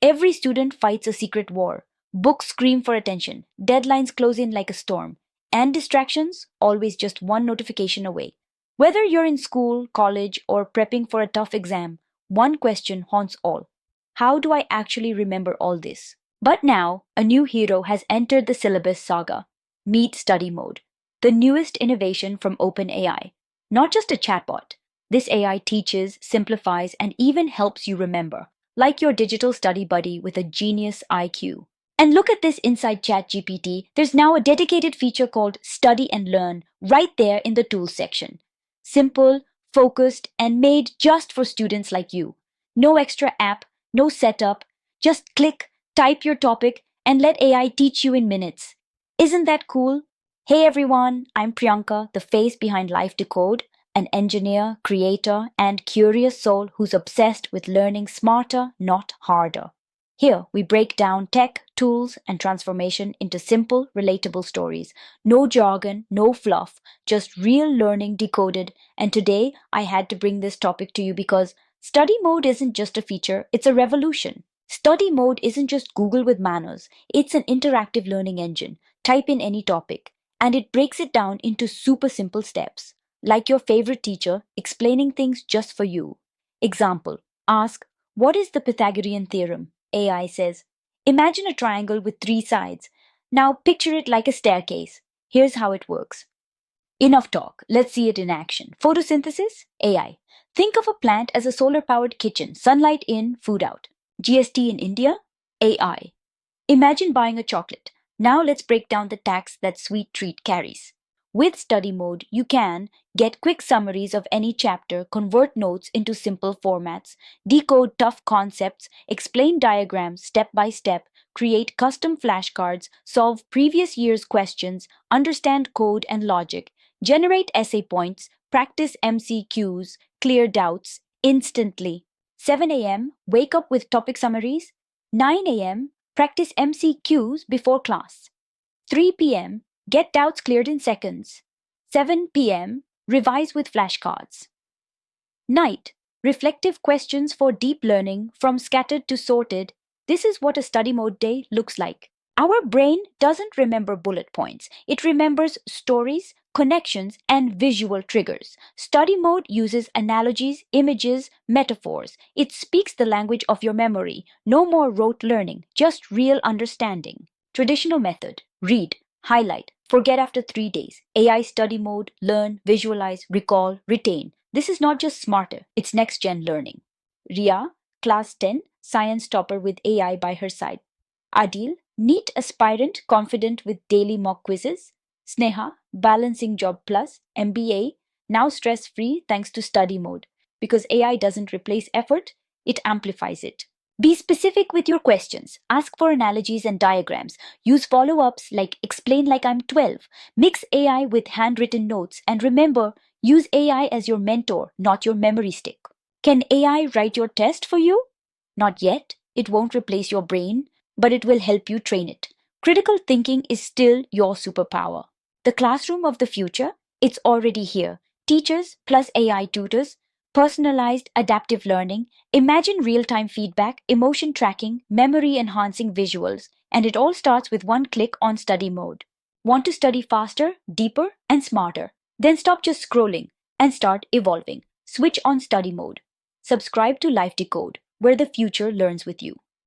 Every student fights a secret war. Books scream for attention. Deadlines close in like a storm. And distractions, always just one notification away. Whether you're in school, college, or prepping for a tough exam, one question haunts all. How do I actually remember all this? But now, a new hero has entered the syllabus saga. Meet Study Mode, the newest innovation from OpenAI. Not just a chatbot. This AI teaches, simplifies, and even helps you remember, like your digital study buddy with a genius IQ. And look at this inside ChatGPT. There's now a dedicated feature called Study and Learn right there in the Tools section. Simple, focused, and made just for students like you. No extra app, no setup. Just click, type your topic, and let AI teach you in minutes. Isn't that cool? Hey everyone, I'm Priyanka, the face behind Life Decode, an engineer, creator, and curious soul who's obsessed with learning smarter, not harder. Here, we break down tech, tools, and transformation into simple, relatable stories. No jargon, no fluff, just real learning decoded. And today, I had to bring this topic to you because study mode isn't just a feature, it's a revolution. Study mode isn't just Google with manners, it's an interactive learning engine. Type in any topic, and it breaks it down into super simple steps, like your favorite teacher explaining things just for you. Example: ask, what is the Pythagorean theorem? AI says, imagine a triangle with three sides. Now picture it like a staircase. Here's how it works. Enough talk. Let's see it in action. Photosynthesis? AI. Think of a plant as a solar powered kitchen. Sunlight in, food out. GST in India? AI. Imagine buying a chocolate. Now let's break down the tax that sweet treat carries. With study mode, you can get quick summaries of any chapter, convert notes into simple formats, decode tough concepts, explain diagrams step by step, create custom flashcards, solve previous year's questions, understand code and logic, generate essay points, practice MCQs, clear doubts instantly. 7 a.m., wake up with topic summaries. 9 a.m., practice MCQs before class. 3 p.m., get doubts cleared in seconds. 7 p.m., revise with flashcards. Night, reflective questions for deep learning from scattered to sorted. This is what a study mode day looks like. Our brain doesn't remember bullet points. It remembers stories, connections, and visual triggers. Study mode uses analogies, images, metaphors. It speaks the language of your memory. No more rote learning, just real understanding. Traditional method: read, highlight, forget after 3 days. AI study mode: learn, visualize, recall, retain. This is not just smarter, it's next gen learning. Ria, class 10, science topper with AI by her side. Adil, neat aspirant confident with daily mock quizzes. Sneha, balancing job plus, MBA, now stress free thanks to study mode. Because AI doesn't replace effort, it amplifies it. Be specific with your questions. Ask for analogies and diagrams. Use follow ups like explain like I'm 12. Mix AI with handwritten notes. And remember, use AI as your mentor, not your memory stick. Can AI write your test for you? Not yet. It won't replace your brain, but it will help you train it. Critical thinking is still your superpower. The classroom of the future, it's already here. Teachers plus AI tutors, personalized adaptive learning. Imagine real time feedback, emotion tracking, memory enhancing visuals, and it all starts with one click on study mode. Want to study faster, deeper, and smarter? Then stop just scrolling and start evolving. Switch on study mode. Subscribe to Life Decode, where the future learns with you.